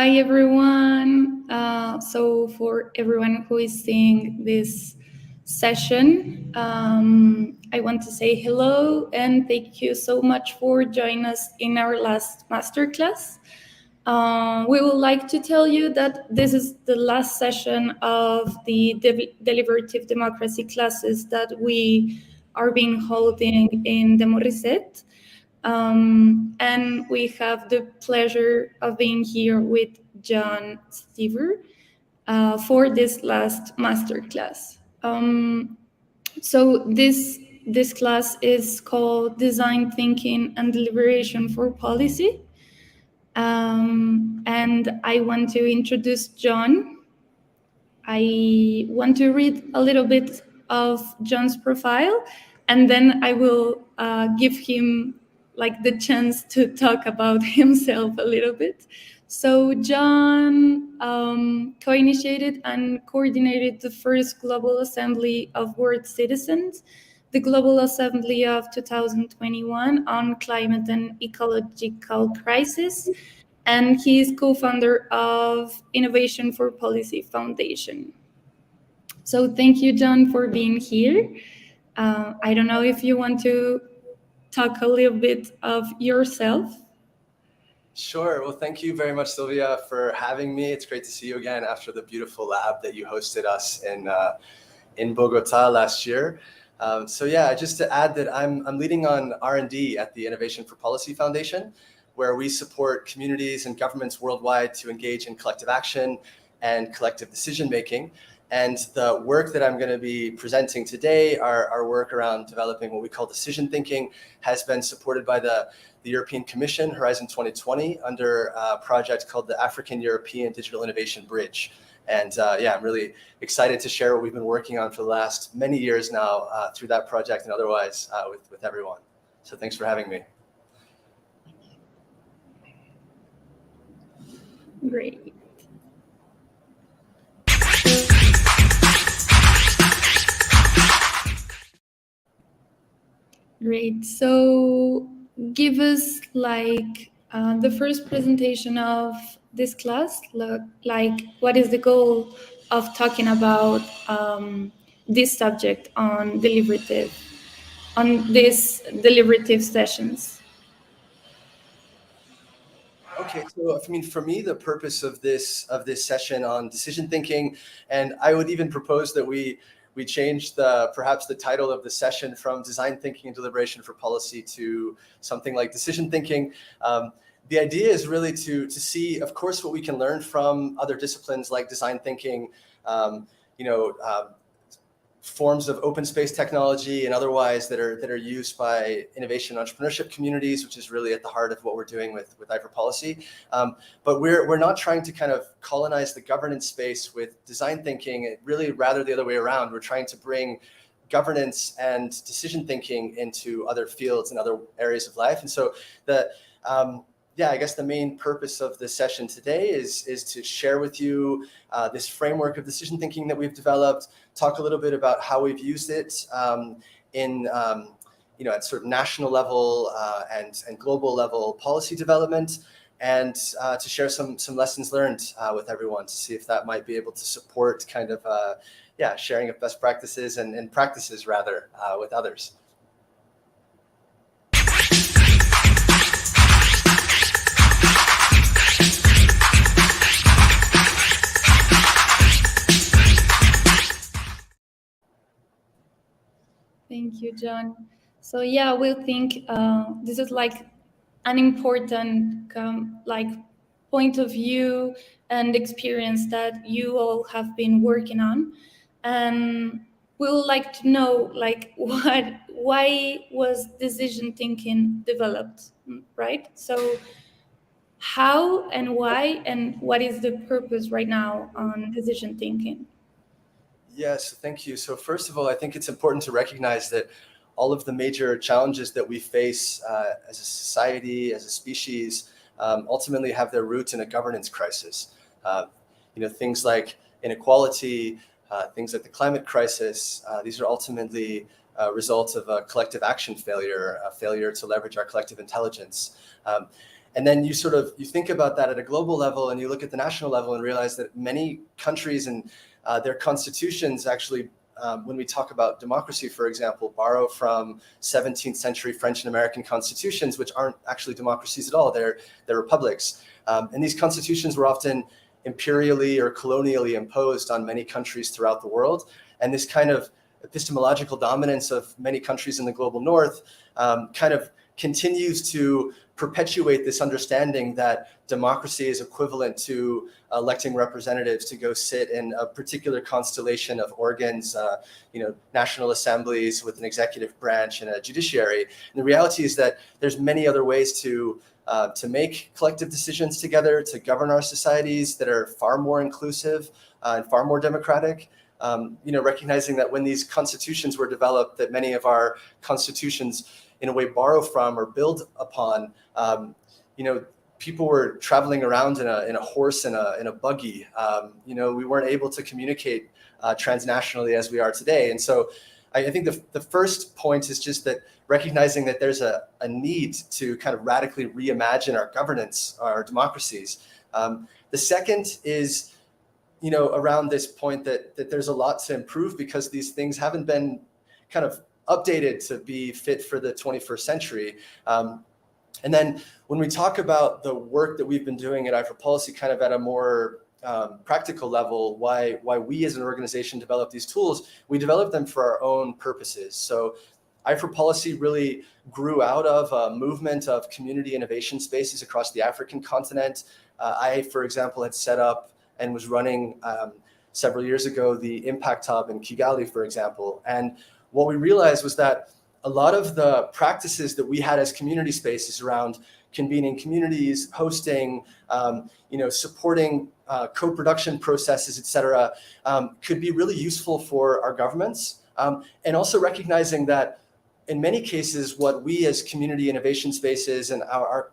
Hi, everyone. So for everyone who is seeing this session, I want to say hello and thank you so much for joining us in our last masterclass. We would like to tell you that this is the last session of the deliberative democracy classes that we are being holding in DemoReset. And we have the pleasure of being here with Jon Stever for this last masterclass. So this class is called Design Thinking and Deliberation for Policy. And I want to introduce Jon. I want to read a little bit of Jon's profile, and then I will give him the chance to talk about himself a little bit. So Jon co-initiated and coordinated the first Global Assembly of World Citizens, the Global Assembly of 2021 on Climate and Ecological Crisis, and he is co-founder of Innovation for Policy Foundation. So thank you, Jon, for being here. I don't know if you want to talk a little bit of yourself. Sure. Well, thank you very much, Sylvia, for having me. It's great to see you again after the beautiful lab that you hosted us in Bogota last year. So yeah, just to add that I'm leading on R&D at the Innovation for Policy Foundation, where we support communities and governments worldwide to engage in collective action and collective decision-making. And the work that I'm going to be presenting today, our work around developing what we call decision thinking, has been supported by the European Commission, Horizon 2020, under a project called the African European Digital Innovation Bridge. And yeah, I'm really excited to share what we've been working on for the last many years now through that project and otherwise with everyone. So thanks for having me. Great. Great. So give us the first presentation of this class, what is the goal of talking about this subject on these deliberative sessions. Okay, so I mean, for me, the purpose of this session on decision thinking, and I would even propose that we change perhaps the title of the session from Design Thinking and Deliberation for Policy to something like Decision Thinking. The idea is really to see, of course, what we can learn from other disciplines like design thinking, forms of open space technology and otherwise that are used by innovation and entrepreneurship communities, which is really at the heart of what we're doing with IFR policy. But we're not trying to kind of colonize the governance space with design thinking, really rather the other way around. We're trying to bring governance and decision thinking into other fields and other areas of life. And so I guess the main purpose of this session today is to share with you this framework of decision thinking that we've developed, talk a little bit about how we've used it at sort of national level and global level policy development, and to share some lessons learned with everyone to see if that might be able to support kind of sharing of best practices and practices rather with others. Thank you, Jon. So yeah, we think this is an important point of view and experience that you all have been working on, and we would like to know why was decision thinking developed, right? So how and why and what is the purpose right now on decision thinking? Yes, thank you. So first of all, I think it's important to recognize that all of the major challenges that we face as a society, as a species, ultimately have their roots in a governance crisis. Things like inequality, things like the climate crisis, these are ultimately results of a collective action failure, a failure to leverage our collective intelligence. And then you think about that at a global level, and you look at the national level and realize that many countries and their constitutions actually, when we talk about democracy, for example, borrow from 17th century French and American constitutions, which aren't actually democracies at all. They're republics. And these constitutions were often imperially or colonially imposed on many countries throughout the world. And this kind of epistemological dominance of many countries in the global north kind of continues to perpetuate this understanding that democracy is equivalent to electing representatives to go sit in a particular constellation of organs, national assemblies with an executive branch and a judiciary. And the reality is that there's many other ways to make collective decisions together, to govern our societies that are far more inclusive and far more democratic. Recognizing that when these constitutions were developed, that many of our constitutions in a way borrow from or build upon, people were traveling around in a horse and a buggy. We weren't able to communicate transnationally as we are today. And so I think the first point is just that recognizing that there's a need to kind of radically reimagine our governance, our democracies. The second is, around this point that there's a lot to improve because these things haven't been kind of updated to be fit for the 21st century. And then when we talk about the work that we've been doing at IFR Policy kind of at a more practical level, why we as an organization develop these tools, we develop them for our own purposes. So IFR Policy really grew out of a movement of community innovation spaces across the African continent. I, for example, had set up and was running several years ago the Impact Hub in Kigali, for example. And what we realized was that a lot of the practices that we had as community spaces around convening communities, hosting, supporting co-production processes, et cetera, could be really useful for our governments. And also recognizing that in many cases, what we as community innovation spaces and our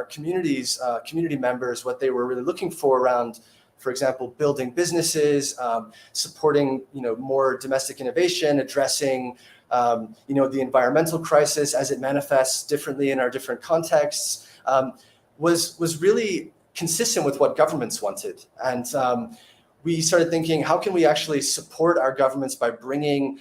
communities, community members, what they were really looking for around, for example, building businesses, supporting, more domestic innovation, addressing, the environmental crisis as it manifests differently in our different contexts, was really consistent with what governments wanted. And we started thinking, how can we actually support our governments by bringing,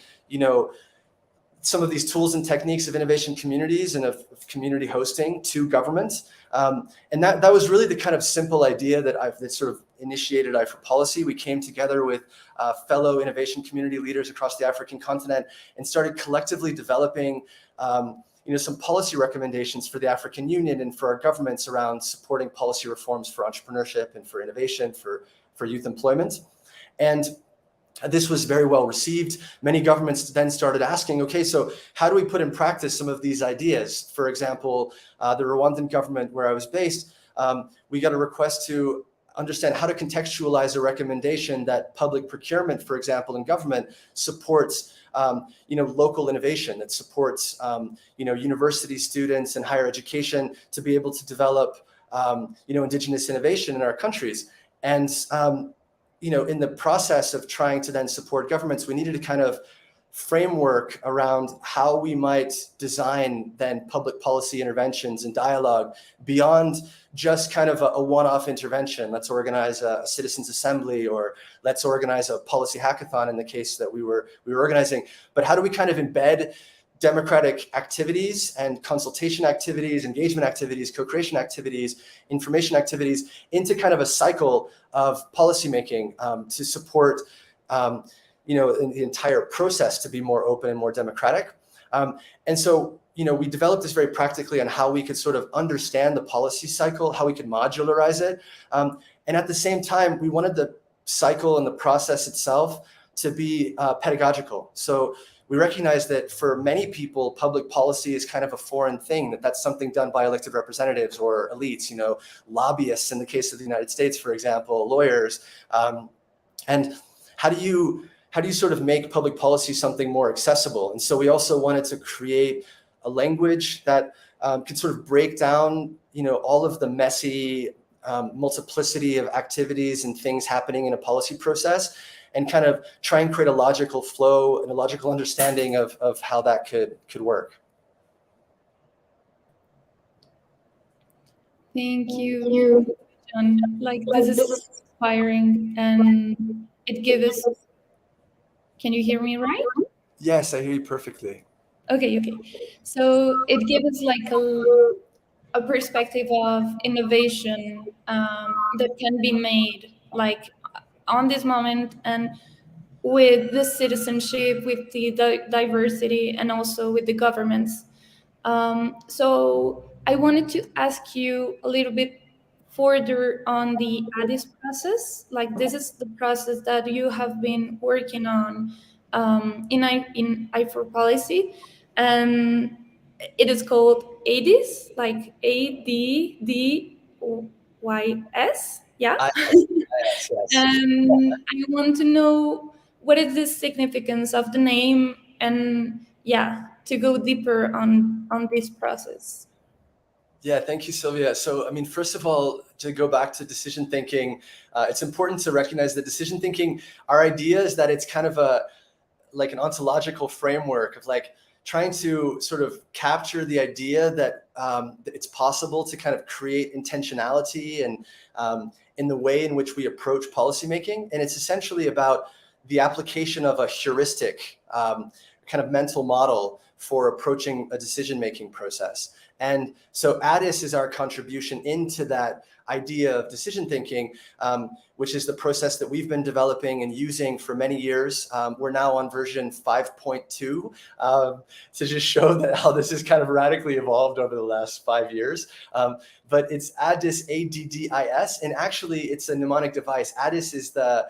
some of these tools and techniques of innovation communities and of community hosting to governments. And that was really the kind of simple idea that sort of initiated IFR Policy. We came together with fellow innovation community leaders across the African continent and started collectively developing some policy recommendations for the African Union and for our governments around supporting policy reforms for entrepreneurship and for innovation, for youth employment. And this was very well received. Many governments then started asking, okay, so how do we put in practice some of these ideas? For example, the Rwandan government where I was based, we got a request to understand how to contextualize a recommendation that public procurement, for example, in government supports local innovation, that supports university students and higher education to be able to develop indigenous innovation in our countries. And in the process of trying to then support governments, we needed a kind of framework around how we might design then public policy interventions and dialogue beyond just kind of a one-off intervention. Let's organize a citizens assembly, or let's organize a policy hackathon in the case that we were organizing. But how do we kind of embed democratic activities and consultation activities, engagement activities, co-creation activities, information activities into kind of a cycle of policymaking to support the entire process to be more open and more democratic. And so, we developed this very practically on how we could sort of understand the policy cycle, how we could modularize it. And at the same time, we wanted the cycle and the process itself to be pedagogical. So we recognize that for many people, public policy is kind of a foreign thing, that's something done by elected representatives or elites, lobbyists in the case of the United States, for example, lawyers. And how do you sort of make public policy something more accessible? And so we also wanted to create a language that could sort of break down, all of the messy multiplicity of activities and things happening in a policy process, and kind of try and create a logical flow and a logical understanding of how that could work. Thank you, John. Like, this is inspiring, and it gives. Can you hear me right? Yes, I hear you perfectly. Okay. So it gives us like a perspective of innovation that can be made like on this moment, and with the citizenship, with the diversity, and also with the governments. So I wanted to ask you a little bit further on the Addis process. Like, this is the process that you have been working on in I4 policy, and it is called Addis, like ADDYS. Yeah. Yes. And I want to know what is the significance of the name, and yeah, to go deeper on this process. Yeah, thank you, Sylvia. So, I mean, first of all, to go back to decision thinking, it's important to recognize that decision thinking, our idea is that it's kind of like an ontological framework of like trying to sort of capture the idea that it's possible to kind of create intentionality and in the way in which we approach policymaking. And it's essentially about the application of a heuristic kind of mental model for approaching a decision-making process. And so Addis is our contribution into that idea of decision thinking, which is the process that we've been developing and using for many years. We're now on version 5.2 to just show that how this has kind of radically evolved over the last 5 years. But it's Addis, ADDIS, and actually it's a mnemonic device. Addis is the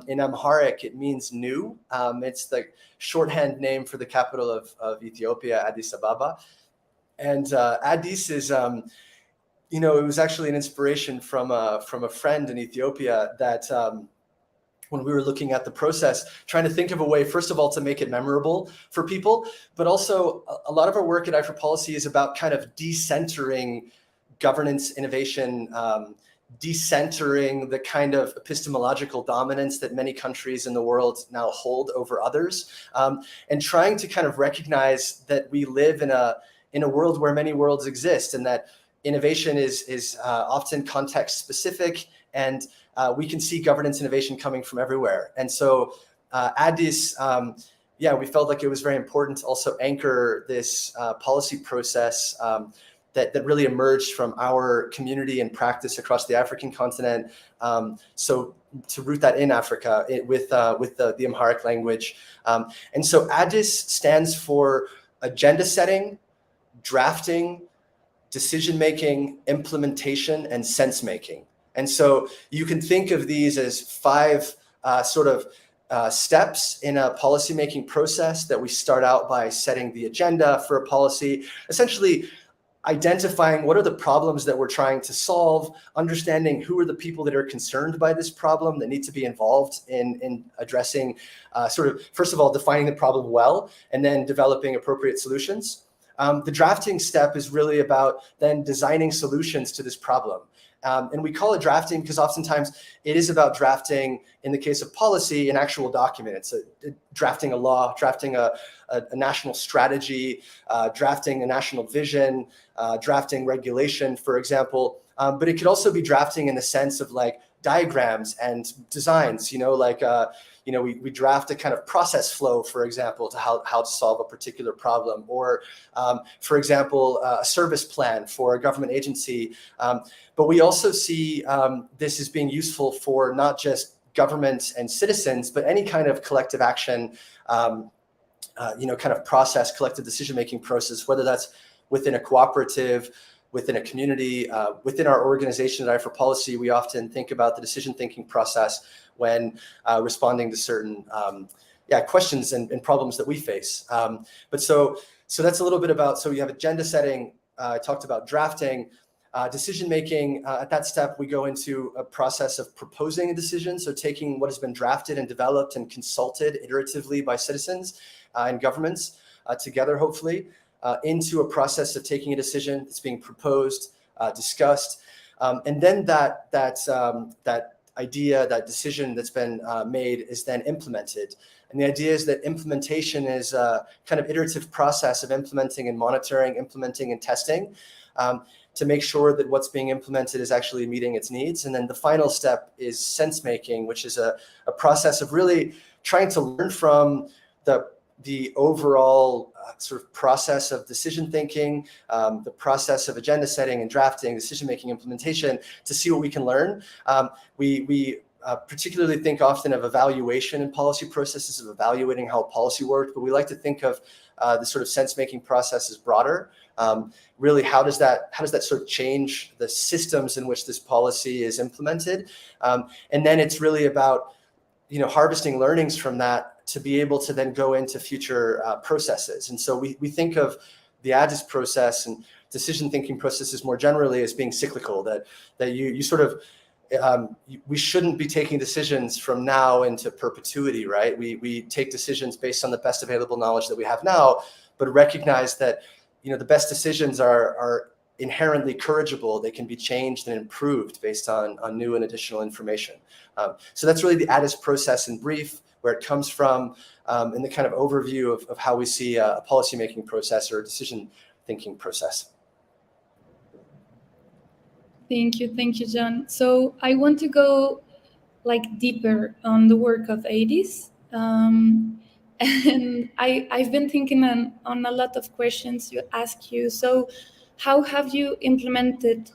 in Amharic, it means new. It's the shorthand name for the capital of Ethiopia, Addis Ababa. And Addis is, it was actually an inspiration from a friend in Ethiopia that when we were looking at the process, trying to think of a way, first of all, to make it memorable for people, but also a lot of our work at I4 Policy is about kind of decentering governance innovation, decentering the kind of epistemological dominance that many countries in the world now hold over others, and trying to kind of recognize that we live in a world where many worlds exist, and that innovation is often context specific, and we can see governance innovation coming from everywhere. And so Addis, we felt like it was very important to also anchor this policy process that really emerged from our community and practice across the African continent. So to root that in Africa with the Amharic language. And so Addis stands for agenda setting, drafting, decision-making, implementation, and sense-making. And so you can think of these as 5 steps in a policymaking process that we start out by setting the agenda for a policy, essentially identifying what are the problems that we're trying to solve, understanding who are the people that are concerned by this problem that need to be involved in addressing, first of all, defining the problem well, and then developing appropriate solutions. The drafting step is really about then designing solutions to this problem. And we call it drafting because oftentimes it is about drafting, in the case of policy, an actual document. It's drafting a law, drafting a national strategy, drafting a national vision, drafting regulation, for example. But it could also be drafting in the sense of like diagrams and designs, we draft a kind of process flow, for example, to how to solve a particular problem, or, for example, a service plan for a government agency. But we also see this as being useful for not just governments and citizens, but any kind of collective action, kind of process, collective decision-making process, whether that's within a cooperative, within a community, within our organization at I4 Policy. We often think about the decision-thinking process when responding to certain questions and problems that we face. But so that's a little bit about, so you have agenda setting, I talked about drafting, decision-making. At that step, we go into a process of proposing a decision. So taking what has been drafted and developed and consulted iteratively by citizens and governments together, hopefully, into a process of taking a decision that's being proposed, discussed, and then that idea, that decision that's been made is then implemented. And the idea is that implementation is a kind of iterative process of implementing and monitoring, implementing and testing. to make sure that what's being implemented is actually meeting its needs. And then the final step is sense making, which is a process of really trying to learn from the overall sort of process of decision thinking, the process of agenda setting and drafting, decision-making, implementation, to see what we can learn. We particularly think often of evaluation in policy processes, of evaluating how policy works, but we like to think of the sort of sense-making process as broader. Really, how does that sort of change the systems in which this policy is implemented? And then it's really about, harvesting learnings from that to be able to then go into future processes. And so we think of the Addis process and decision thinking processes more generally as being cyclical, that you sort of, we shouldn't be taking decisions from now into perpetuity, right? We take decisions based on the best available knowledge that we have now, but recognize that, the best decisions are inherently corrigible. They can be changed and improved based on new and additional information. So that's really the Addis process in brief, where it comes from, and the kind of overview of how we see a policymaking process or a decision-thinking process. Thank you, Jon. So I want to go deeper on the work of Addis. And I've been thinking on a lot of questions to ask you. So how have you implemented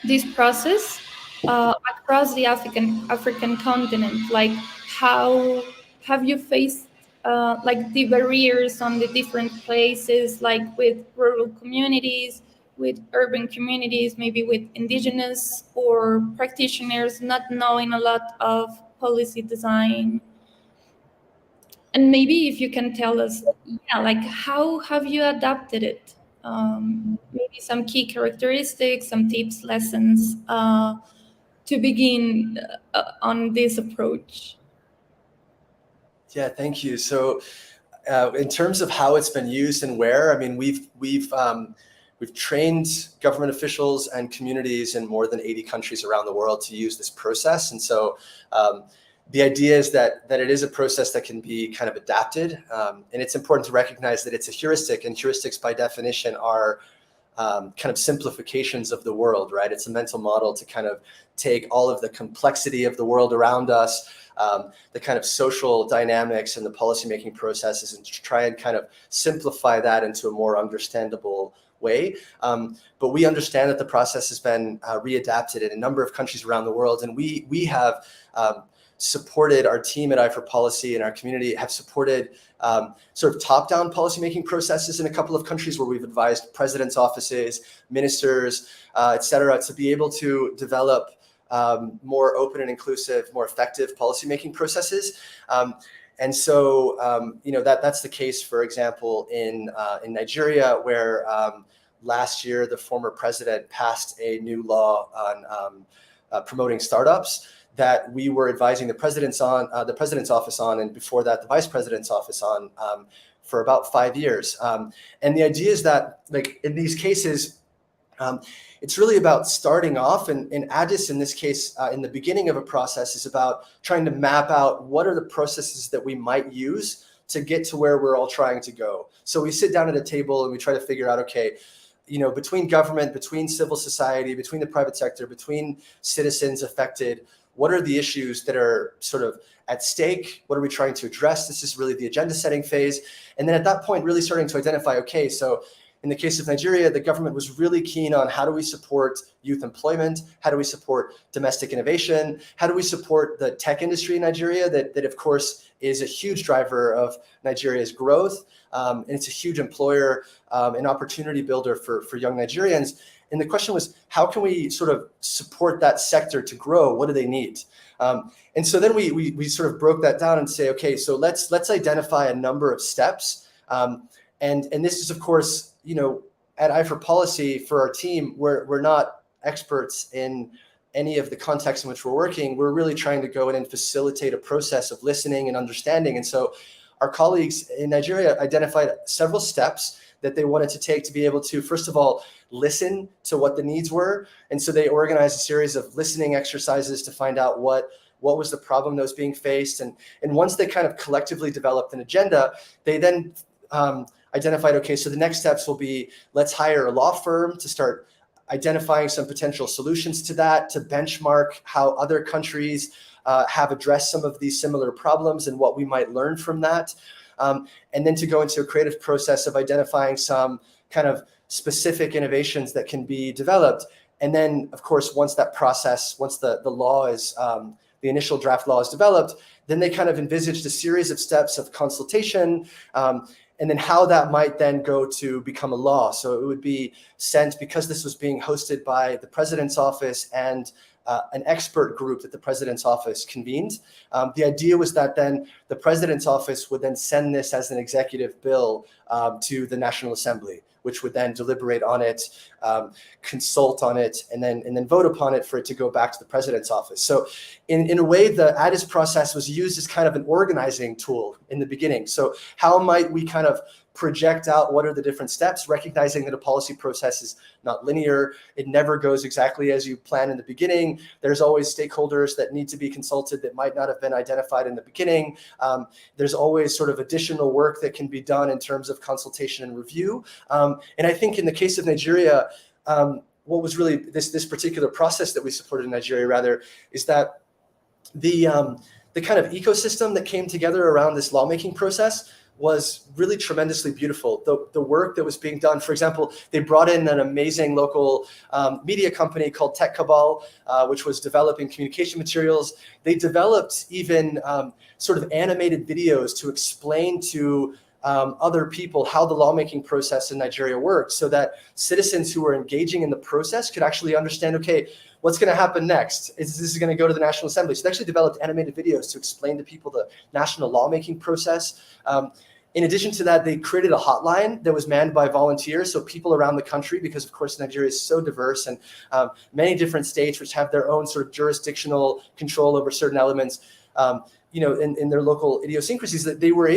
this process across the African continent? How have you faced the barriers on the different places, with rural communities, with urban communities, maybe with indigenous or practitioners not knowing a lot of policy design? And maybe if you can tell us, how have you adapted it? Maybe some key characteristics, some tips, lessons to begin on this approach. Yeah, thank you. So in terms of how it's been used and where, I mean, we've trained government officials and communities in more than 80 countries around the world to use this process. And so the idea is that it is a process that can be kind of adapted. And it's important to recognize that it's a heuristic, and heuristics by definition are kind of simplifications of the world, right? It's a mental model to kind of take all of the complexity of the world around us, the kind of social dynamics and the policymaking processes, and to try and kind of simplify that into a more understandable way. But we understand that the process has been readapted in a number of countries around the world, and we have supported, our team at Africa Policy and our community have supported sort of top-down policymaking processes in a couple of countries where we've advised presidents' offices, ministers, et cetera, to be able to develop more open and inclusive, more effective policymaking processes. And so, that's the case, for example, in Nigeria, where last year the former president passed a new law on promoting startups that we were advising the president's office on, and before that, the vice president's office on, for about 5 years. And the idea is that, in these cases, it's really about starting off, and Addis, in this case, in the beginning of a process, is about trying to map out what are the processes that we might use to get to where we're all trying to go. So we sit down at a table and we try to figure out, okay, between government, between civil society, between the private sector, between citizens affected, what are the issues that are sort of at stake? What are we trying to address? This is really the agenda setting phase. And then at that point, really starting to identify, okay, so in the case of Nigeria, the government was really keen on how do we support youth employment? How do we support domestic innovation? How do we support the tech industry in Nigeria that of course, is a huge driver of Nigeria's growth. And it's a huge employer, an opportunity builder for young Nigerians. And the question was, how can we sort of support that sector to grow? What do they need? And so then we sort of broke that down and say, okay, so let's identify a number of steps. And this is, of course, at Africa Policy, for our team, we're not experts in any of the contexts in which we're working. We're really trying to go in and facilitate a process of listening and understanding. And so our colleagues in Nigeria identified several steps that they wanted to take to be able to, first of all, listen to what the needs were. And so they organized a series of listening exercises to find out what was the problem that was being faced. And once they kind of collectively developed an agenda, they then identified, okay, so the next steps will be, let's hire a law firm to start identifying some potential solutions to that, to benchmark how other countries have addressed some of these similar problems and what we might learn from that. And then to go into a creative process of identifying some kind of specific innovations that can be developed. And then, of course, once the law is, the initial draft law is developed, then they kind of envisaged a series of steps of consultation, and then how that might then go to become a law. So it would be sent, because this was being hosted by the president's office and an expert group that the president's office convened. The idea was that then the president's office would then send this as an executive bill to the National Assembly, which would then deliberate on it, consult on it, and then vote upon it for it to go back to the president's office. So in a way, the Addis process was used as kind of an organizing tool in the beginning. So how might we kind of project out what are the different steps, recognizing that a policy process is not linear. It never goes exactly as you plan in the beginning. There's always stakeholders that need to be consulted that might not have been identified in the beginning. There's always sort of additional work that can be done in terms of consultation and review. And I think in the case of Nigeria, what was really this particular process that we supported in Nigeria, rather, is that the kind of ecosystem that came together around this lawmaking process was really tremendously beautiful. The work that was being done, for example, they brought in an amazing local media company called Tech Cabal, which was developing communication materials. They developed even sort of animated videos to explain to other people how the lawmaking process in Nigeria worked, so that citizens who were engaging in the process could actually understand, okay, what's going to happen next? This is going to go to the National Assembly. So they actually developed animated videos to explain to people the national lawmaking process. In addition to that, they created a hotline that was manned by volunteers, so people around the country, because of course Nigeria is so diverse, and many different states which have their own sort of jurisdictional control over certain elements, in their local idiosyncrasies, that people were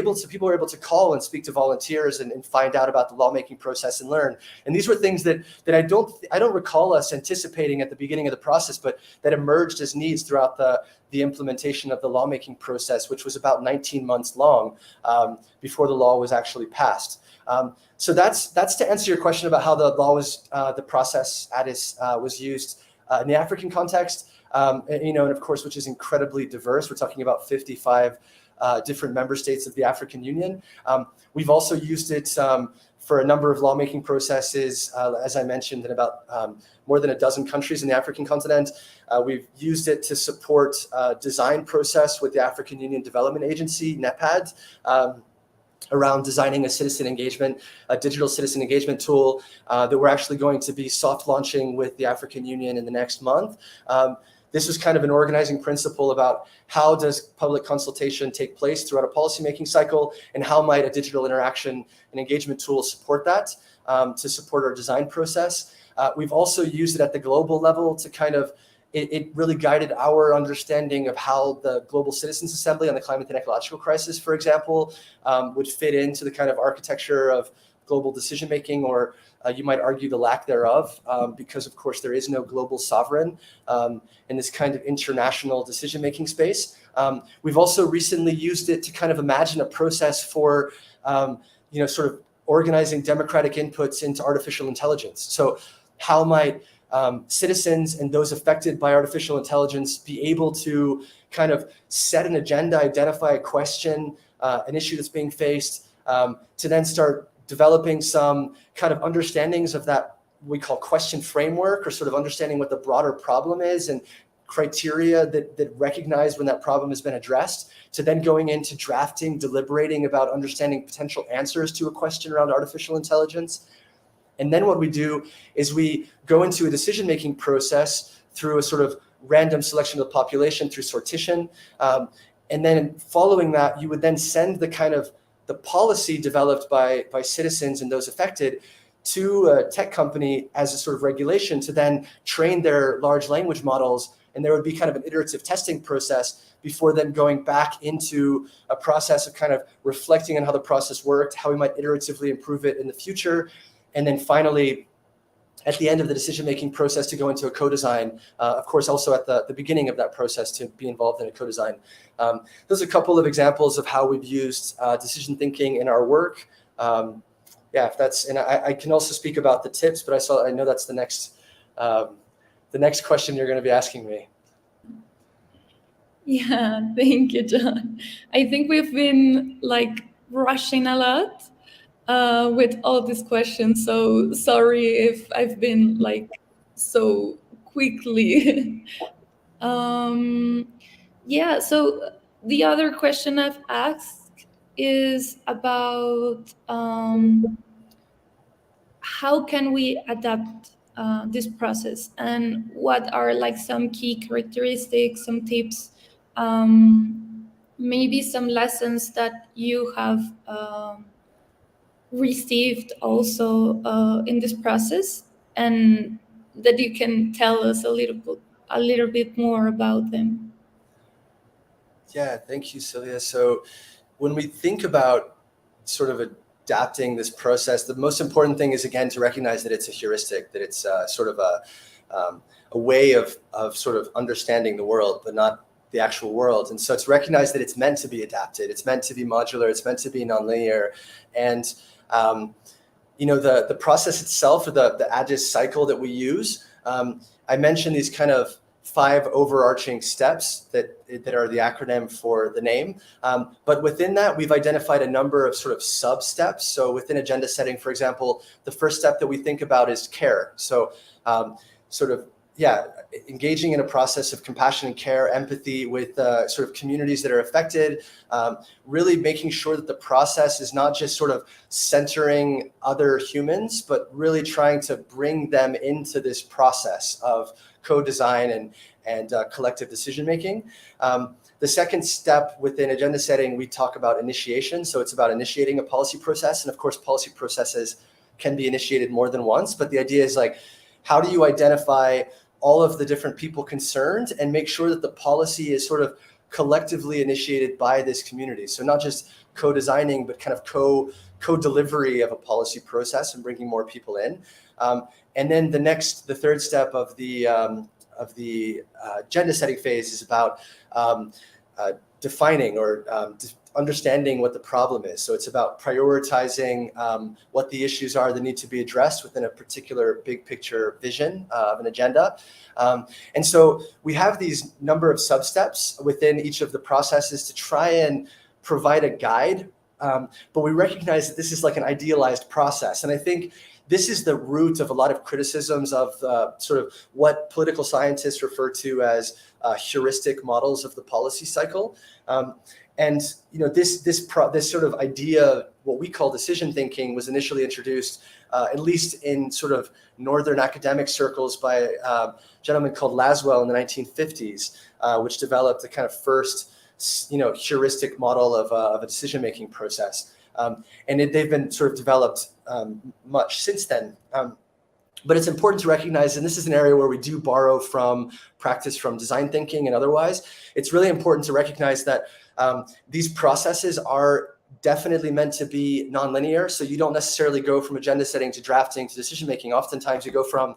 able to call and speak to volunteers and find out about the lawmaking process and learn. And these were things that I don't recall us anticipating at the beginning of the process, but that emerged as needs throughout the implementation of the lawmaking process, which was about 19 months long before the law was actually passed. So that's to answer your question about how the law was, the process Addis was used in the African context. And of course, which is incredibly diverse. We're talking about 55 different member states of the African Union. We've also used it for a number of lawmaking processes, as I mentioned, in about more than a dozen countries in the African continent. We've used it to support design process with the African Union Development Agency, NEPAD, around designing a digital citizen engagement tool that we're actually going to be soft launching with the African Union in the next month. This was kind of an organizing principle about how does public consultation take place throughout a policymaking cycle, and how might a digital interaction and engagement tool support that, to support our design process. We've also used it at the global level to kind of, it really guided our understanding of how the Global Citizens Assembly on the climate and ecological crisis, for example, would fit into the kind of architecture of global decision-making, or you might argue the lack thereof, because of course there is no global sovereign in this kind of international decision-making space. We've also recently used it to kind of imagine a process for, sort of organizing democratic inputs into artificial intelligence. So how might citizens and those affected by artificial intelligence be able to kind of set an agenda, identify a question, an issue that's being faced, to then start developing some kind of understandings of that we call question framework, or sort of understanding what the broader problem is and criteria that recognize when that problem has been addressed, to then going into drafting, deliberating about understanding potential answers to a question around artificial intelligence. And then what we do is we go into a decision-making process through a sort of random selection of the population through sortition. And then following that, you would then send the policy developed by citizens and those affected to a tech company as a sort of regulation to then train their large language models. And there would be kind of an iterative testing process before then going back into a process of kind of reflecting on how the process worked, how we might iteratively improve it in the future. And then finally, at the end of the decision-making process, to go into a co-design, of course, also at the beginning of that process to be involved in a co-design. Those are a couple of examples of how we've used decision thinking in our work. And I can also speak about the tips, but I know that's the next the next question you're going to be asking me. Yeah, thank you, John. I think we've been like rushing a lot with all these questions. So sorry if I've been like so quickly. Yeah, so the other question I've asked is about how can we adapt this process, and what are like some key characteristics, some tips, maybe some lessons that you have received also in this process, and that you can tell us a little bit more about them. Yeah, thank you, Sylvia. So when we think about sort of adapting this process, the most important thing is, again, to recognize that it's a heuristic, that it's sort of a way of sort of understanding the world, but not the actual world. And so it's recognized that it's meant to be adapted. It's meant to be modular. It's meant to be nonlinear. And, the process itself, or the Addis cycle that we use, I mentioned these kind of 5 overarching steps that are the acronym for the name. But within that, we've identified a number of sort of sub-steps. So within agenda setting, for example, the first step that we think about is care. So engaging in a process of compassion and care, empathy with sort of communities that are affected, really making sure that the process is not just sort of centering other humans, but really trying to bring them into this process of co-design and collective decision-making. The second step within agenda setting, we talk about initiation. So it's about initiating a policy process. And of course, policy processes can be initiated more than once. But the idea is like, how do you identify all of the different people concerned and make sure that the policy is sort of collectively initiated by this community? So not just co-designing, but kind of co-delivery of a policy process and bringing more people in. And then the third step of the agenda setting phase is about defining or understanding what the problem is. So it's about prioritizing what the issues are that need to be addressed within a particular big picture vision of an agenda. And so we have these number of sub-steps within each of the processes to try and provide a guide. But we recognize that this is like an idealized process. And I think this is the root of a lot of criticisms of sort of what political scientists refer to as heuristic models of the policy cycle. And this sort of idea, what we call decision thinking, was initially introduced, at least in sort of northern academic circles, by a gentleman called Laswell in the 1950s, which developed the kind of first heuristic model of a decision-making process. And they've been sort of developed much since then. But it's important to recognize, and this is an area where we do borrow from practice from design thinking and otherwise, it's really important to recognize that these processes are definitely meant to be nonlinear. So you don't necessarily go from agenda setting to drafting to decision making. Oftentimes you go from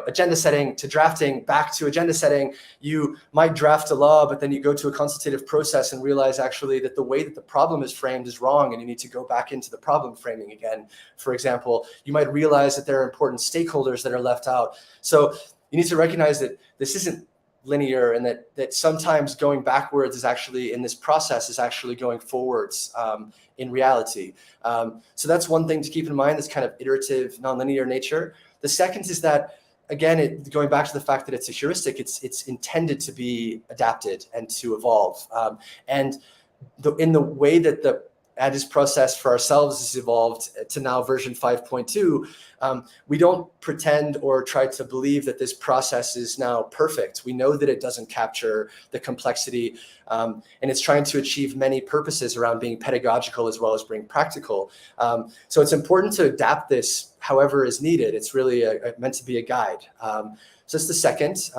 agenda setting to drafting back to agenda setting. You might draft a law, but then you go to a consultative process and realize actually that the way that the problem is framed is wrong, and you need to go back into the problem framing again. For example, you might realize that there are important stakeholders that are left out. So you need to recognize that this isn't linear, and that sometimes going backwards is actually, in this process, is actually going forwards in reality. So that's one thing to keep in mind, this kind of iterative, nonlinear nature. The second is that, again, going back to the fact that it's a heuristic, it's intended to be adapted and to evolve. And in the way that the Addis process for ourselves has evolved to now version 5.2, we don't pretend or try to believe that this process is now perfect. We know that it doesn't capture the complexity, and it's trying to achieve many purposes around being pedagogical as well as being practical. So it's important to adapt this however is needed. It's really meant to be a guide. So that's the second.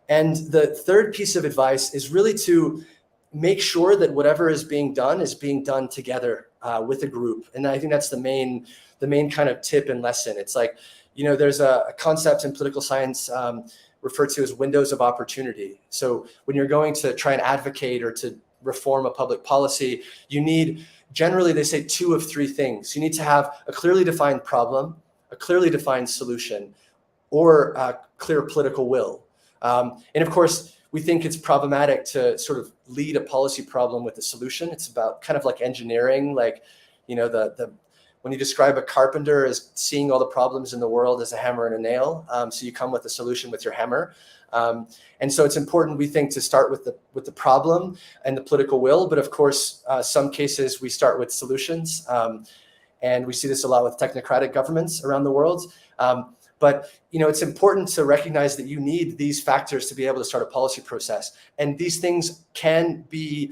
And the third piece of advice is really to make sure that whatever is being done together with a group. And I think that's the main kind of tip and lesson. It's like, there's a concept in political science referred to as windows of opportunity. So when you're going to try and advocate or to reform a public policy, you need, generally they say, 2 of 3 things. You need to have a clearly defined problem, a clearly defined solution, or clear political will. And of course, we think it's problematic to sort of lead a policy problem with a solution. It's about kind of like engineering, like, you know, when you describe a carpenter as seeing all the problems in the world as a hammer and a nail, so you come with a solution with your hammer. And so it's important, we think, to start with the problem and the political will. But of course, some cases we start with solutions, and we see this a lot with technocratic governments around the world. But you know, it's important to recognize that you need these factors to be able to start a policy process. And these things can be,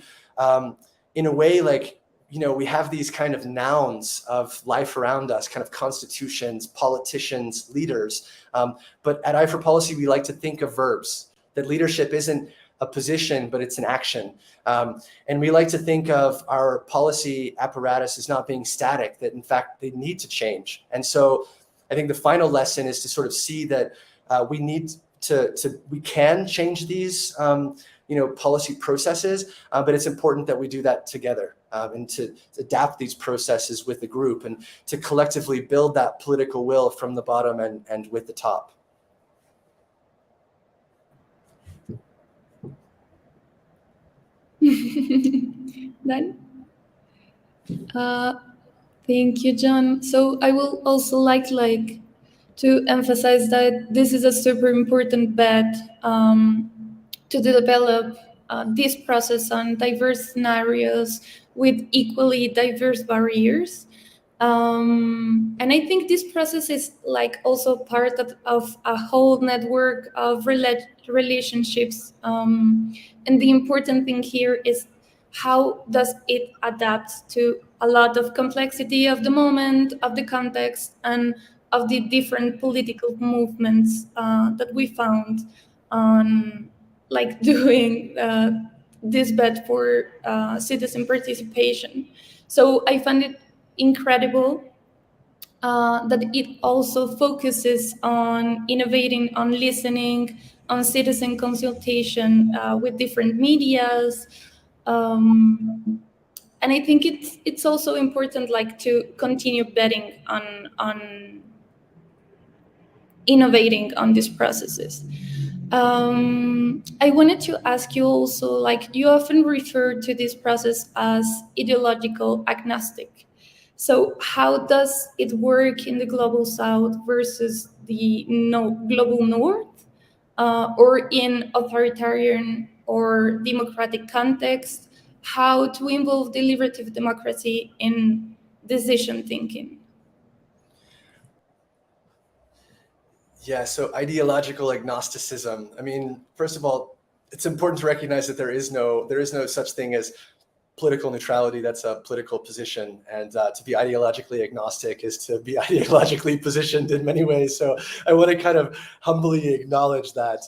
in a way, like, you know, we have these kind of nouns of life around us, kind of constitutions, politicians, leaders. But at i4Policy, we like to think of verbs, that leadership isn't a position, but it's an action. And we like to think of our policy apparatus as not being static, that in fact, they need to change. And so I think the final lesson is to sort of see that we need we can change these, you know, policy processes, but it's important that we do that together, and to adapt these processes with the group and to collectively build that political will from the bottom and with the top. Done. Thank you, Jon. So I will also like to emphasize that this is a super important bet to develop this process on diverse scenarios with equally diverse barriers. And I think this process is like also part of a whole network of relationships. And the important thing here is how does it adapt to a lot of complexity of the moment, of the context, and of the different political movements that we found on like doing this bet for citizen participation. So I found it incredible that it also focuses on innovating, on listening, on citizen consultation with different medias. And I think it's also important like to continue betting on innovating on these processes. I wanted to ask you also, like, you often refer to this process as ideological agnostic. So how does it work in the global south versus the global north, or in authoritarian or democratic context? How to involve deliberative democracy in decision thinking? Yeah, so ideological agnosticism. I mean, first of all, it's important to recognize that there is no such thing as political neutrality. That's a political position, and to be ideologically agnostic is to be ideologically positioned in many ways. So I want to kind of humbly acknowledge that.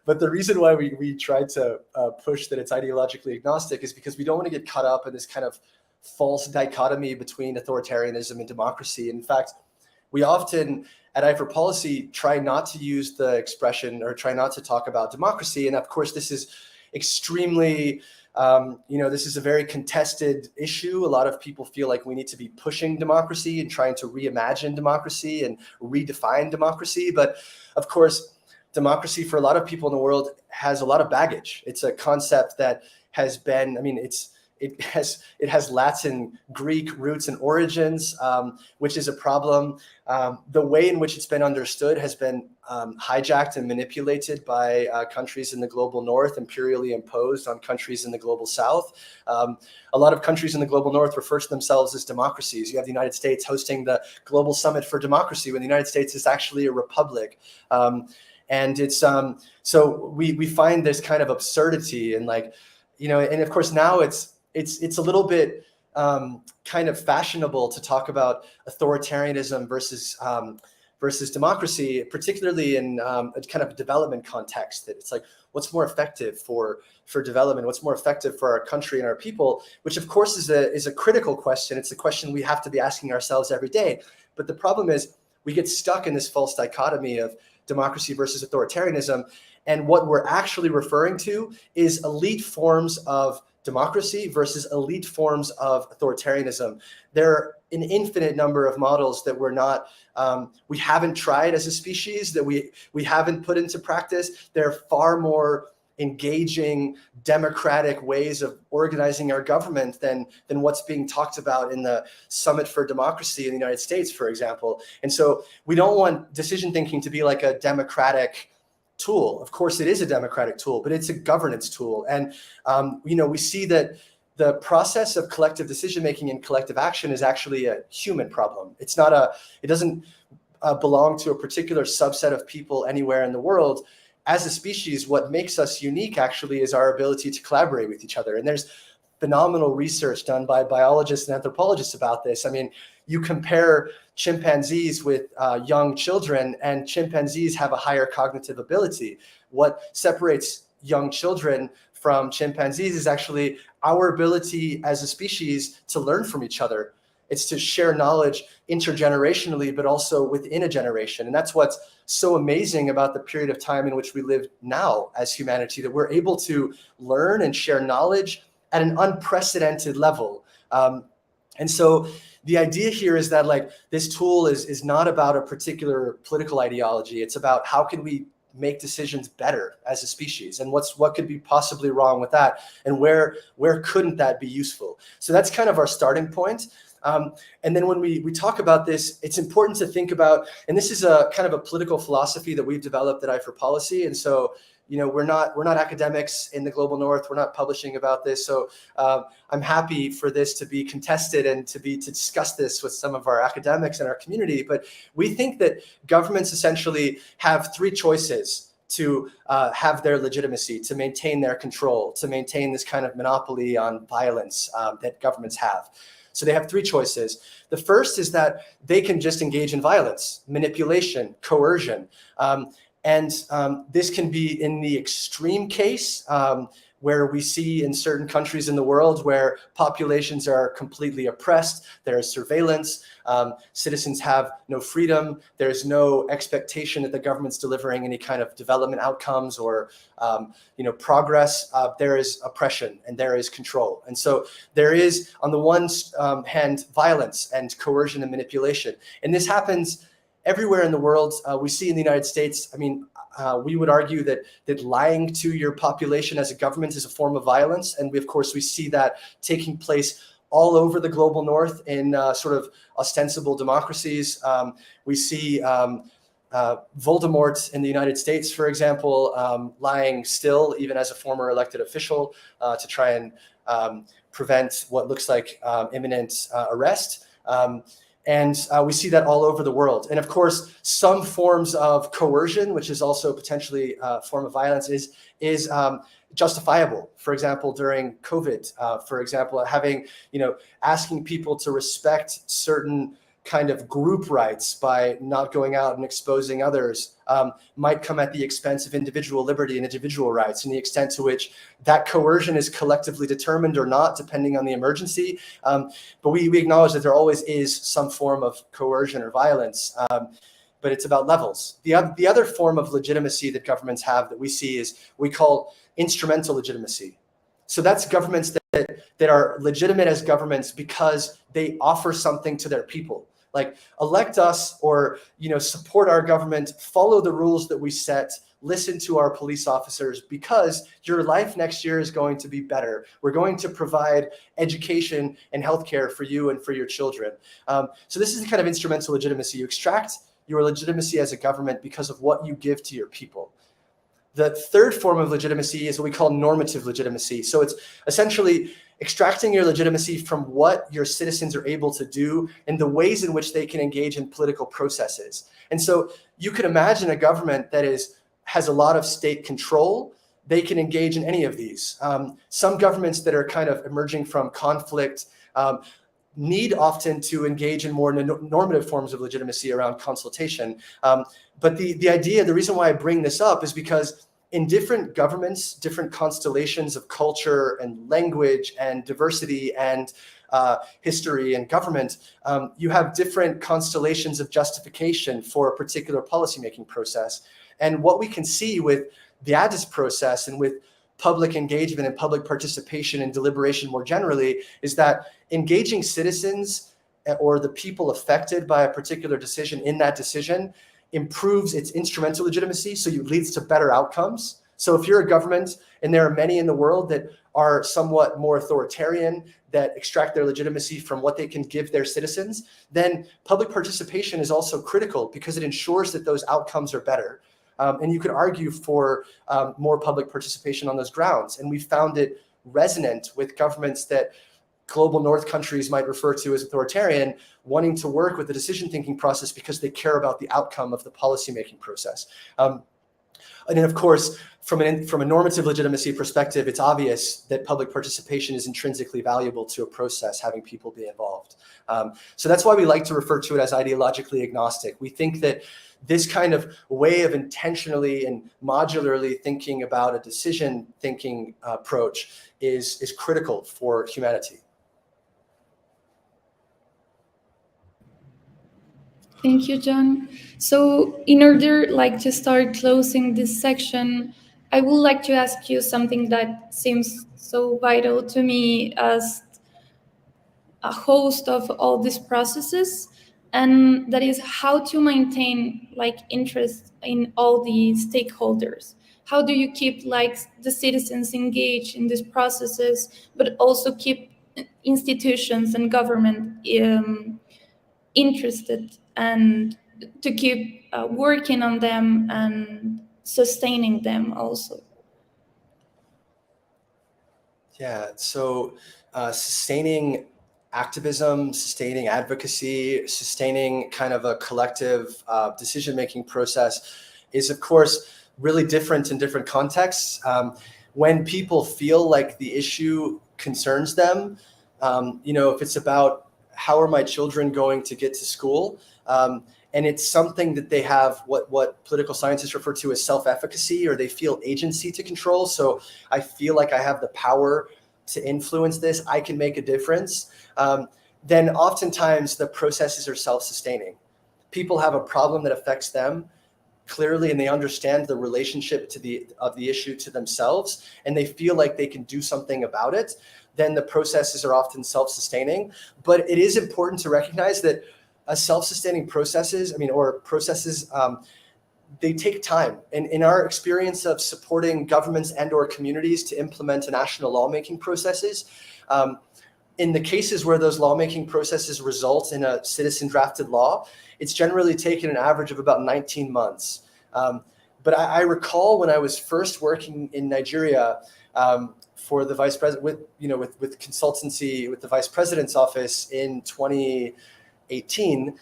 But the reason why we try to push that it's ideologically agnostic is because we don't want to get caught up in this kind of false dichotomy between authoritarianism and democracy. In fact, we often at i4Policy try not to use the expression or try not to talk about democracy. And of course, this is extremely, this is a very contested issue. A lot of people feel like we need to be pushing democracy and trying to reimagine democracy and redefine democracy. But of course, democracy for a lot of people in the world has a lot of baggage. It's a concept that has been, it has Latin, Greek roots and origins, which is a problem. The way in which it's been understood has been hijacked and manipulated by countries in the global north, imperially imposed on countries in the global south. A lot of countries in the global north refer to themselves as democracies. You have the United States hosting the Global Summit for Democracy when the United States is actually a republic. And it's so we find this kind of absurdity and and of course now it's a little bit kind of fashionable to talk about authoritarianism versus democracy, particularly in a kind of development context. That it's like, what's more effective for development? What's more effective for our country and our people? Which of course is a critical question. It's a question we have to be asking ourselves every day. But the problem is we get stuck in this false dichotomy of democracy versus authoritarianism. And what we're actually referring to is elite forms of democracy versus elite forms of authoritarianism. They're an infinite number of models that we haven't tried as a species, that we haven't put into practice. There are far more engaging democratic ways of organizing our government than what's being talked about in the Summit for Democracy in the United States, for example. And so we don't want decision thinking to be like a democratic tool. Of course, it is a democratic tool, but it's a governance tool. And we see that the process of collective decision making and collective action is actually a human problem. It doesn't belong to a particular subset of people anywhere in the world. As a species, what makes us unique actually is our ability to collaborate with each other. And there's phenomenal research done by biologists and anthropologists about this. I mean, you compare chimpanzees with young children, and chimpanzees have a higher cognitive ability. What separates young children from chimpanzees is actually our ability as a species to learn from each other. It's to share knowledge intergenerationally, but also within a generation. And that's what's so amazing about the period of time in which we live now as humanity, that we're able to learn and share knowledge at an unprecedented level. And so the idea here is that like this tool is not about a particular political ideology. It's about how can we make decisions better as a species, and what could be possibly wrong with that, and where couldn't that be useful. So that's kind of our starting point. And then when we talk about this, it's important to think about, and this is a kind of a political philosophy that we've developed at ODI Policy. And so, we're not academics in the global north. We're not publishing about this. So I'm happy for this to be contested and to discuss this with some of our academics in our community. But we think that governments essentially have three choices to have their legitimacy, to maintain their control, to maintain this kind of monopoly on violence that governments have. So they have three choices. The first is that they can just engage in violence, manipulation, coercion. And this can be in the extreme case where we see in certain countries in the world where populations are completely oppressed. There is surveillance. Citizens have no freedom. There's no expectation that the government's delivering any kind of development outcomes or progress. There is oppression and there is control. And so there is, on the one hand, violence and coercion and manipulation. And this happens everywhere in the world. We see in the United States, we would argue that lying to your population as a government is a form of violence. And of course, we see that taking place all over the global north in sort of ostensible democracies. We see Voldemort in the United States, for example, lying still, even as a former elected official, to try and prevent what looks like imminent arrest. And we see that all over the world. And of course, some forms of coercion, which is also potentially a form of violence, is justifiable. For example, during COVID, for example, asking people to respect certain kind of group rights by not going out and exposing others might come at the expense of individual liberty and individual rights, and the extent to which that coercion is collectively determined or not, depending on the emergency. But we acknowledge that there always is some form of coercion or violence, but it's about levels. The other form of legitimacy that governments have that we see is we call instrumental legitimacy. So that's governments that are legitimate as governments because they offer something to their people. Like elect us or support our government, follow the rules that we set, listen to our police officers, because your life next year is going to be better. We're going to provide education and healthcare for you and for your children. So this is the kind of instrumental legitimacy. You extract your legitimacy as a government because of what you give to your people. The third form of legitimacy is what we call normative legitimacy. So it's essentially extracting your legitimacy from what your citizens are able to do and the ways in which they can engage in political processes. And so you could imagine a government that has a lot of state control. They can engage in any of these. Some governments that are kind of emerging from conflict need often to engage in more normative forms of legitimacy around consultation. But the reason why I bring this up is because in different governments, different constellations of culture and language and diversity and history and government, you have different constellations of justification for a particular policymaking process. And what we can see with the Addis process and with public engagement and public participation and deliberation more generally is that engaging citizens or the people affected by a particular decision in that decision improves its instrumental legitimacy, so it leads to better outcomes. So if you're a government, and there are many in the world that are somewhat more authoritarian, that extract their legitimacy from what they can give their citizens, then public participation is also critical because it ensures that those outcomes are better. And you could argue for more public participation on those grounds. And we found it resonant with governments that global north countries might refer to as authoritarian, wanting to work with the decision-thinking process because they care about the outcome of the policymaking process. And then, of course, from a normative legitimacy perspective, it's obvious that public participation is intrinsically valuable to a process, having people be involved. So that's why we like to refer to it as ideologically agnostic. We think that this kind of way of intentionally and modularly thinking about a decision-thinking approach is critical for humanity. Thank you, Jon. So in order to start closing this section, I would like to ask you something that seems so vital to me as a host of all these processes, and that is how to maintain interest in all the stakeholders. How do you keep the citizens engaged in these processes, but also keep institutions and government interested, and to keep working on them and sustaining them also? Yeah, so sustaining activism, sustaining advocacy, sustaining kind of a collective decision-making process is, of course, really different in different contexts. When people feel like the issue concerns them, if it's about how are my children going to get to school, and it's something that they have what political scientists refer to as self-efficacy, or they feel agency to control. So I feel like I have the power to influence this, I can make a difference. Then oftentimes the processes are self-sustaining. People have a problem that affects them clearly, and they understand the relationship of the issue to themselves, and they feel like they can do something about it. Then the processes are often self-sustaining. But it is important to recognize that self-sustaining processes, they take time. And in our experience of supporting governments and or communities to implement national lawmaking processes, in the cases where those lawmaking processes result in a citizen drafted law, it's generally taken an average of about 19 months. But I recall when I was first working in Nigeria for the vice president with consultancy with the vice president's office in 2018,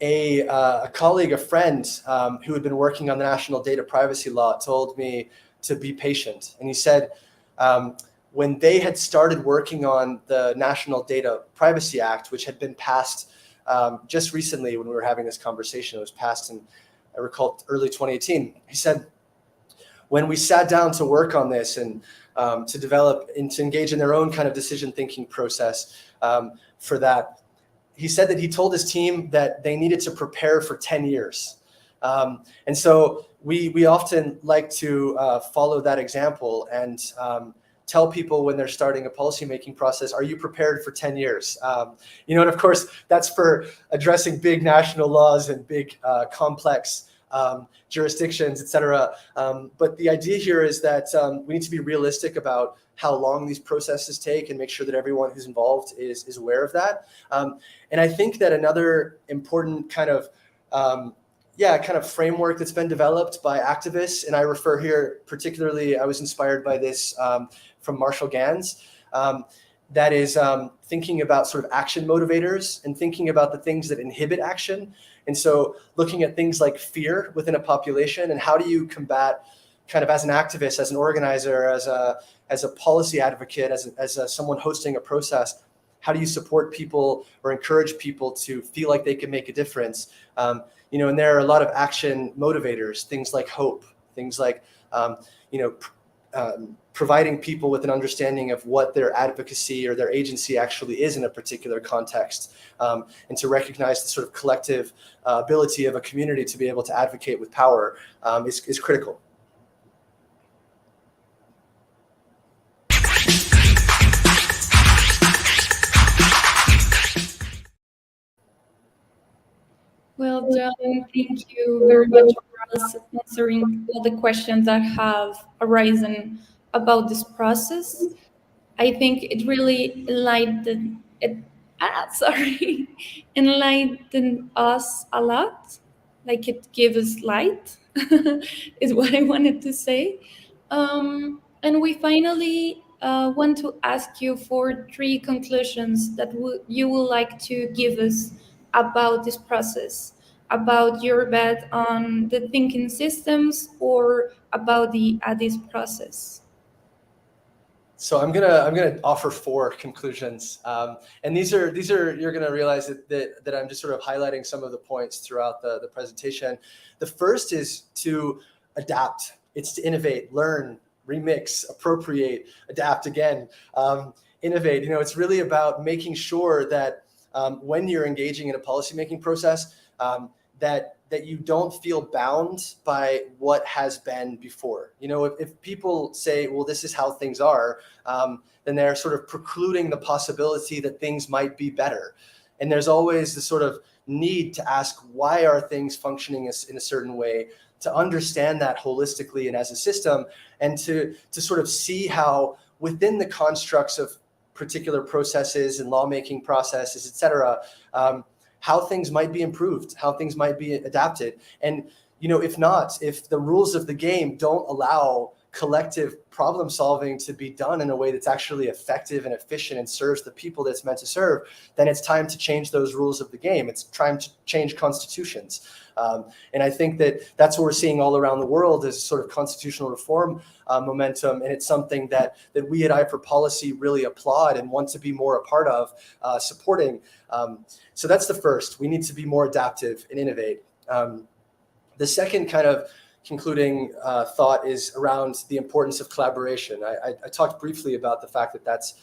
a colleague, a friend who had been working on the national data privacy law told me to be patient. And he said, when they had started working on the National Data Privacy Act, which had been passed just recently when we were having this conversation, it was passed in, I recall, early 2018. He said, when we sat down to work on this and to develop and to engage in their own kind of decision thinking process for that, he said that he told his team that they needed to prepare for 10 years. And so we often like to follow that example and tell people when they're starting a policymaking process, are you prepared for 10 years? And of course, that's for addressing big national laws and big complex jurisdictions, et cetera. But the idea here is that we need to be realistic about how long these processes take and make sure that everyone who's involved is aware of that. And I think that another important kind of framework that's been developed by activists, and I refer here particularly, I was inspired by this from Marshall Gans, that is thinking about sort of action motivators and thinking about the things that inhibit action. And so looking at things like fear within a population, and how do you combat, kind of as an activist, as an organizer, as a policy advocate, as someone hosting a process, how do you support people or encourage people to feel like they can make a difference? And there are a lot of action motivators, things like hope, things like, providing people with an understanding of what their advocacy or their agency actually is in a particular context, and to recognize the sort of collective ability of a community to be able to advocate with power is critical. Well, John, thank you very much for answering all the questions that have arisen about this process. I think it really enlightened us a lot. Like it gave us light, is what I wanted to say. And we finally want to ask you for three conclusions that you would like to give us about this process, about your bet on the thinking systems or about the Addis process. So I'm gonna offer four conclusions, and these are you're gonna realize that I'm just sort of highlighting some of the points throughout the presentation. The first is to adapt. It's to innovate, learn, remix, appropriate, adapt again, innovate. It's really about making sure that when you're engaging in a policymaking process, that you don't feel bound by what has been before. If people say, well, this is how things are, then they're sort of precluding the possibility that things might be better. And there's always this sort of need to ask, why are things functioning in a certain way, to understand that holistically and as a system, and to sort of see how within the constructs of particular processes and lawmaking processes, et cetera, how things might be improved, how things might be adapted. And, if the rules of the game don't allow collective problem solving to be done in a way that's actually effective and efficient and serves the people that's meant to serve, then it's time to change those rules of the game. It's time to change constitutions. And I think that's what we're seeing all around the world is sort of constitutional reform momentum. And it's something that we at I4Policy really applaud and want to be more a part of, supporting. So that's the first. We need to be more adaptive and innovate. The second kind of concluding thought is around the importance of collaboration. I talked briefly about the fact that that's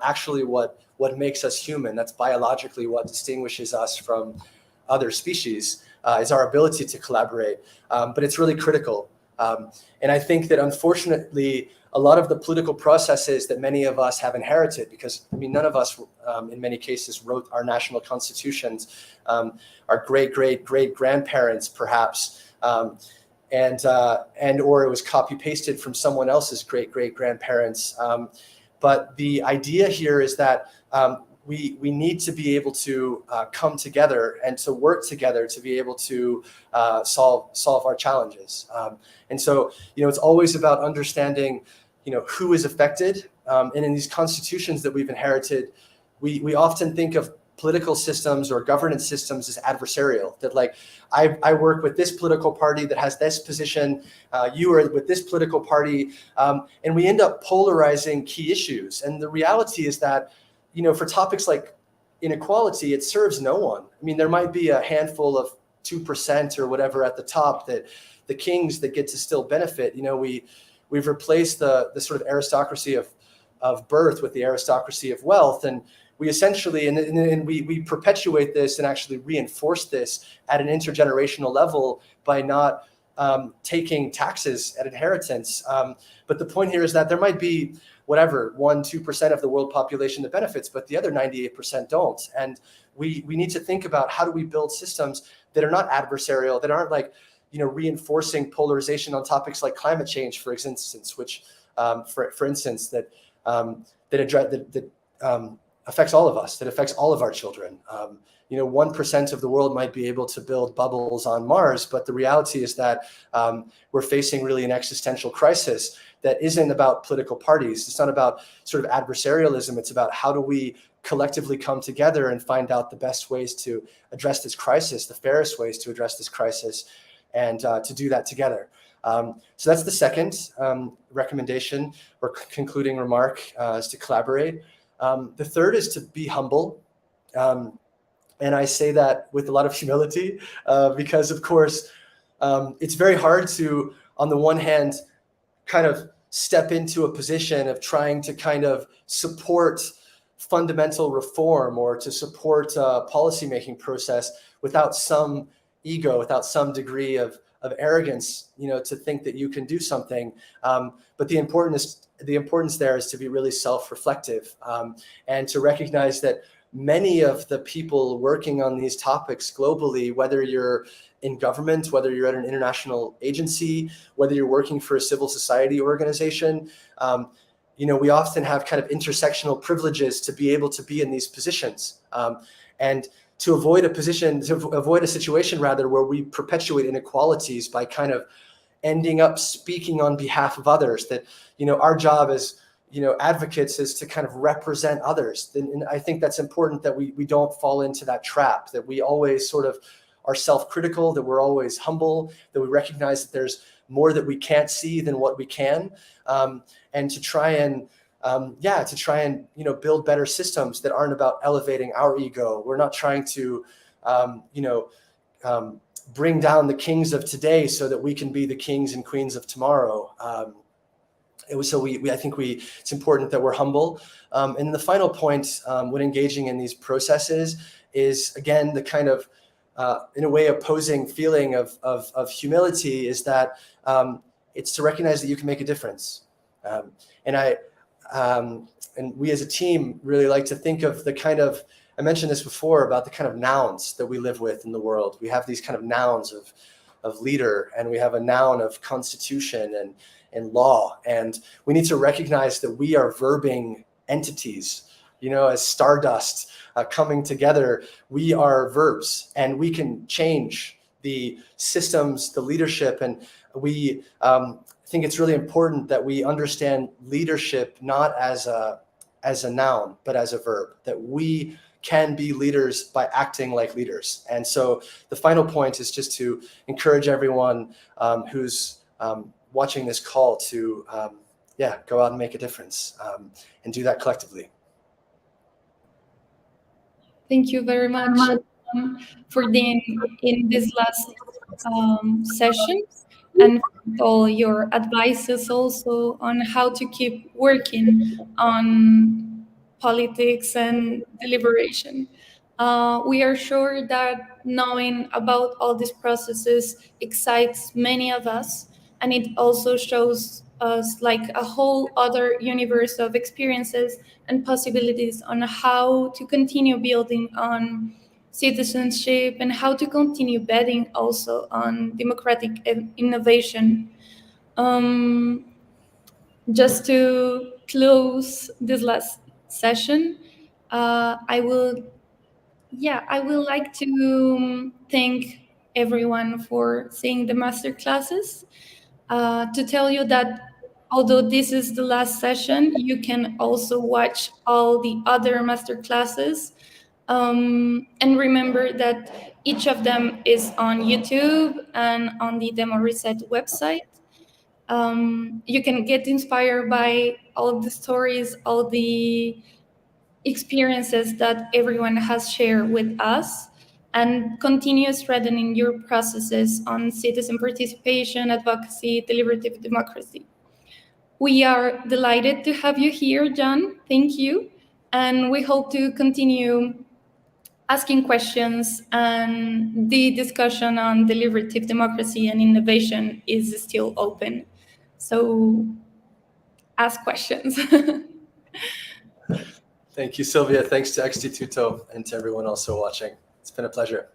actually what makes us human. That's biologically what distinguishes us from other species, is our ability to collaborate. But it's really critical. And I think that unfortunately, a lot of the political processes that many of us have inherited, because none of us in many cases wrote our national constitutions, our great grandparents perhaps, and or it was copy pasted from someone else's great grandparents. But the idea here is that we need to be able to come together and to work together to be able to solve our challenges. And so, it's always about understanding, who is affected. And in these constitutions that we've inherited, we often think of political systems or governance systems as adversarial, that like, I work with this political party that has this position, you are with this political party, and we end up polarizing key issues. And the reality is that, for topics like inequality, it serves no one. There might be a handful of 2% or whatever at the top, that the kings that get to still benefit. We've replaced the sort of aristocracy of birth with the aristocracy of wealth, and we essentially, and we perpetuate this and actually reinforce this at an intergenerational level by not taking taxes at inheritance. But the point here is that there might be 1-2% of the world population that benefits, but the other 98% don't. And we need to think about, how do we build systems that are not adversarial, that aren't like, reinforcing polarization on topics like climate change, for instance, which, for instance, that affects all of us, that affects all of our children. 1% of the world might be able to build bubbles on Mars, but the reality is that we're facing really an existential crisis that isn't about political parties. It's not about sort of adversarialism. It's about, how do we collectively come together and find out the best ways to address this crisis, the fairest ways to address this crisis, and to do that together. So that's the second recommendation or concluding remark, is to collaborate. The third is to be humble. And I say that with a lot of humility, because of course, it's very hard to, on the one hand, kind of step into a position of trying to kind of support fundamental reform or to support a policymaking process without some ego, without some degree of arrogance, to think that you can do something. But the importance there is to be really self-reflective, and to recognize that many of the people working on these topics globally, whether you're in government, whether you're at an international agency, whether you're working for a civil society organization, we often have kind of intersectional privileges to be able to be in these positions. And to avoid a situation rather where we perpetuate inequalities by kind of ending up speaking on behalf of others, that, our job as, advocates is to kind of represent others. And I think that's important, that we don't fall into that trap, that we always sort of are self-critical, that we're always humble, that we recognize that there's more that we can't see than what we can, and to try and build better systems that aren't about elevating our ego. We're not trying to bring down the kings of today so that we can be the kings and queens of tomorrow. I think it's important that we're humble. And the final point when engaging in these processes is, again, the kind of, in a way, opposing feeling of humility, is that it's to recognize that you can make a difference. And we as a team really like to think of the kind of, I mentioned this before about the kind of nouns that we live with in the world. We have these kind of nouns of leader, and we have a noun of constitution and law. And we need to recognize that we are verbing entities, as stardust coming together. We are verbs, and we can change the systems, the leadership. And we think it's really important that we understand leadership not as a noun, but as a verb, that we can be leaders by acting like leaders. And so the final point is just to encourage everyone who's watching this call to go out and make a difference, and do that collectively. Thank you very much for being in this last session, and for all your advices also on how to keep working on politics and deliberation. We are sure that knowing about all these processes excites many of us, and it also shows us like a whole other universe of experiences and possibilities on how to continue building on citizenship and how to continue betting also on democratic innovation. Just to close this last session, I will like to thank everyone for seeing the master classes. To tell you that although this is the last session, you can also watch all the other master classes. And remember that each of them is on YouTube and on the DemoReset website. You can get inspired by all the stories, all the experiences that everyone has shared with us, and continue strengthening your processes on citizen participation, advocacy, deliberative democracy. We are delighted to have you here, Jon. Thank you. And we hope to continue asking questions, and the discussion on deliberative democracy and innovation is still open. So ask questions. Thank you, Sylvia. Thanks to Extituto and to everyone also watching. It's been a pleasure.